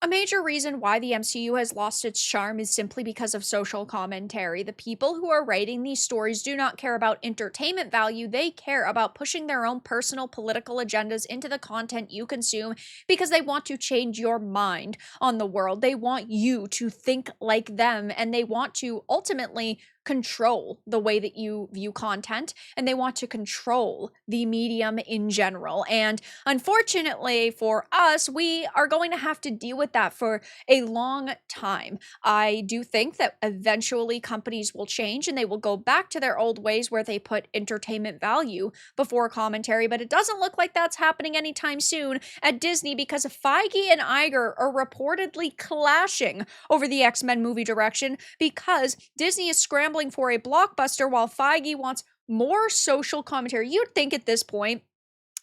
A major reason why the MCU has lost its charm is simply because of social commentary. The people who are writing these stories do not care about entertainment value, they care about pushing their own personal political agendas into the content you consume because they want to change your mind on the world. They want you to think like them, and they want to ultimately control the way that you view content, and they want to control the medium in general. And unfortunately for us, we are going to have to deal with that for a long time. I do think that eventually companies will change and they will go back to their old ways where they put entertainment value before commentary, but it doesn't look like that's happening anytime soon at Disney because Feige and Iger are reportedly clashing over the X-Men movie direction because Disney is scrambling for a blockbuster while Feige wants more social commentary. You'd think at this point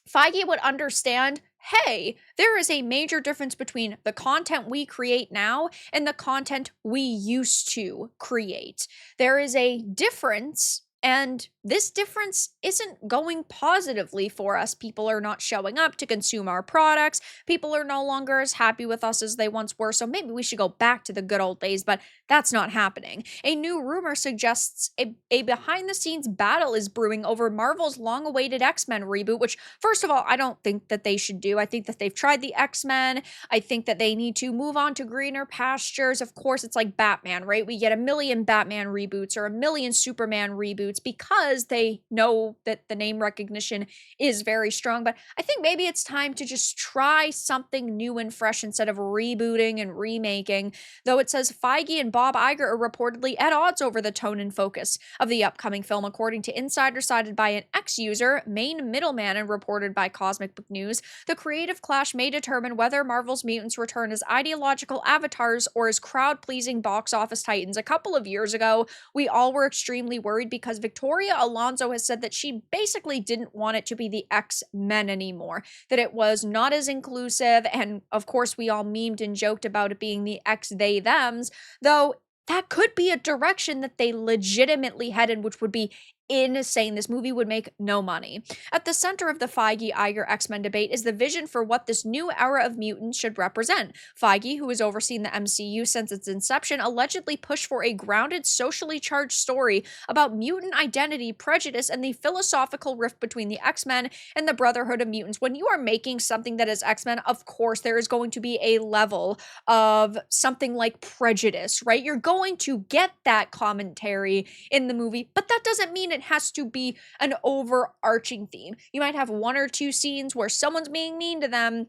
Feige would understand, hey, there is a major difference between the content we create now and the content we used to create. There is a difference, and this difference isn't going positively for us. People are not showing up to consume our products. People are no longer as happy with us as they once were. So maybe we should go back to the good old days, but that's not happening. A new rumor suggests a behind the scenes battle is brewing over Marvel's long awaited X-Men reboot, which, first of all, I don't think that they should do. I think that they've tried the X-Men. I think that they need to move on to greener pastures. Of course, it's like Batman, right? We get a million Batman reboots or a million Superman reboots because they know that the name recognition is very strong. But I think maybe it's time to just try something new and fresh instead of rebooting and remaking. Though it says Feige and Bob Iger are reportedly at odds over the tone and focus of the upcoming film, according to insiders cited by an X-user, main middleman, and reported by Cosmic Book News. The creative clash may determine whether Marvel's mutants return as ideological avatars or as crowd-pleasing box office titans. A couple of years ago, we all were extremely worried because Victoria Alonso has said that she basically didn't want it to be the X-Men anymore, that it was not as inclusive, and of course we all memed and joked about it being the X-they-thems, though that could be a direction that they legitimately head in, which would be insane. This movie would make no money. At the center of the Feige-Iger X-Men debate is the vision for what this new era of mutants should represent. Feige, who has overseen the MCU since its inception, allegedly pushed for a grounded, socially charged story about mutant identity, prejudice, and the philosophical rift between the X-Men and the Brotherhood of Mutants. When you are making something that is X-Men, of course there is going to be a level of something like prejudice, right? You're going to get that commentary in the movie, but that doesn't mean it has to be an overarching theme. You might have one or two scenes where someone's being mean to them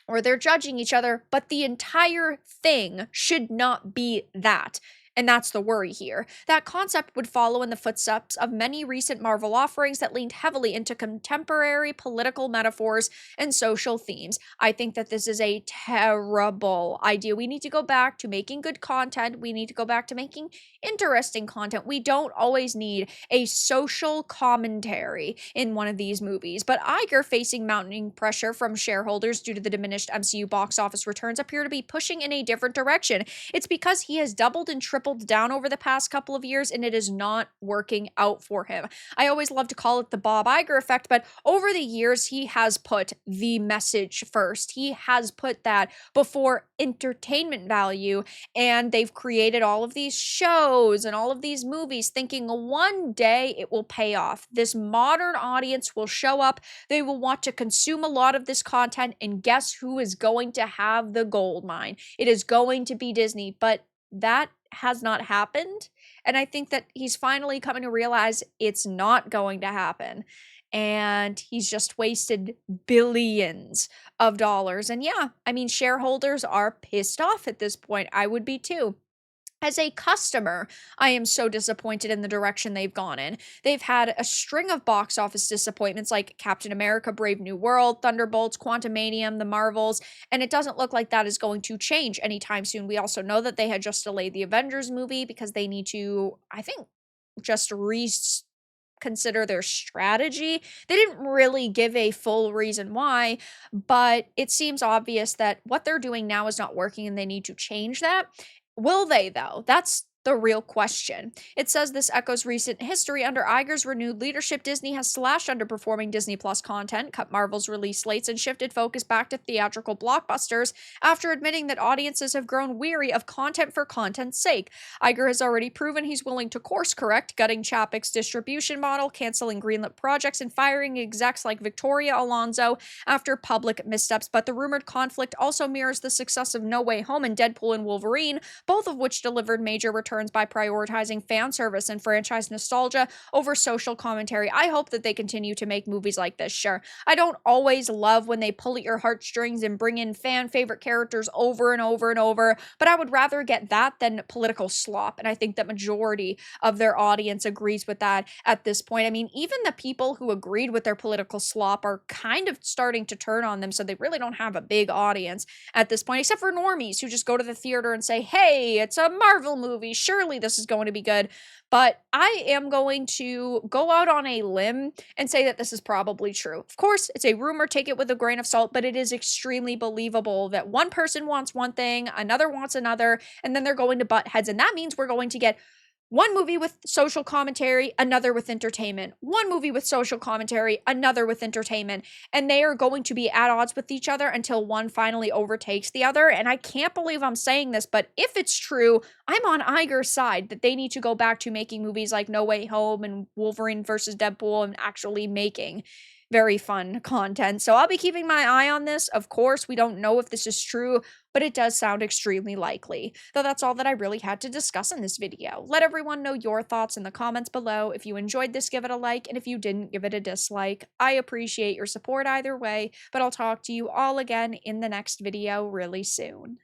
or they're judging each other, but the entire thing should not be that. And that's the worry here. That concept would follow in the footsteps of many recent Marvel offerings that leaned heavily into contemporary political metaphors and social themes. I think that this is a terrible idea. We need to go back to making good content. We need to go back to making interesting content. We don't always need a social commentary in one of these movies. But Iger, facing mounting pressure from shareholders due to the diminished MCU box office returns, appear to be pushing in a different direction. It's because he has doubled and tripled down over the past couple of years, and it is not working out for him. I always love to call it the Bob Iger effect, but over the years, he has put the message first. He has put that before entertainment value, and they've created all of these shows and all of these movies thinking one day it will pay off. This modern audience will show up, they will want to consume a lot of this content, and guess who is going to have the gold mine? It is going to be Disney, but that has not happened. And I think that he's finally coming to realize it's not going to happen. And he's just wasted billions of dollars. And yeah, I mean, shareholders are pissed off at this point. I would be too. As a customer, I am so disappointed in the direction they've gone in. They've had a string of box office disappointments like Captain America, Brave New World, Thunderbolts, Quantumanium, The Marvels, and it doesn't look like that is going to change anytime soon. We also know that they had just delayed the Avengers movie because they need to, I think, just consider their strategy. They didn't really give a full reason why, but it seems obvious that what they're doing now is not working and they need to change that. Will they, though? That's the real question. It says this echoes recent history. Under Iger's renewed leadership, Disney has slashed underperforming Disney Plus content, cut Marvel's release slates, and shifted focus back to theatrical blockbusters after admitting that audiences have grown weary of content for content's sake. Iger has already proven he's willing to course correct, gutting Chapek's distribution model, canceling greenlit projects, and firing execs like Victoria Alonso after public missteps. But the rumored conflict also mirrors the success of No Way Home and Deadpool and Wolverine, both of which delivered major returns by prioritizing fan service and franchise nostalgia over social commentary. I hope that they continue to make movies like this. Sure, I don't always love when they pull at your heartstrings and bring in fan favorite characters over and over and over, but I would rather get that than political slop, and I think that majority of their audience agrees with that at this point. I mean, even the people who agreed with their political slop are kind of starting to turn on them, so they really don't have a big audience at this point, except for normies who just go to the theater and say, hey, it's a Marvel movie, surely this is going to be good. But I am going to go out on a limb and say that this is probably true. Of course, it's a rumor, take it with a grain of salt, but it is extremely believable that one person wants one thing, another wants another, and then they're going to butt heads. And that means we're going to get one movie with social commentary, another with entertainment. One movie with social commentary, another with entertainment. And they are going to be at odds with each other until one finally overtakes the other. And I can't believe I'm saying this, but if it's true, I'm on Iger's side that they need to go back to making movies like No Way Home and Wolverine versus Deadpool and actually making very fun content. So I'll be keeping my eye on this. Of course, we don't know if this is true, but it does sound extremely likely. Though that's all that I really had to discuss in this video. Let everyone know your thoughts in the comments below. If you enjoyed this, give it a like, and if you didn't, give it a dislike. I appreciate your support either way, but I'll talk to you all again in the next video really soon.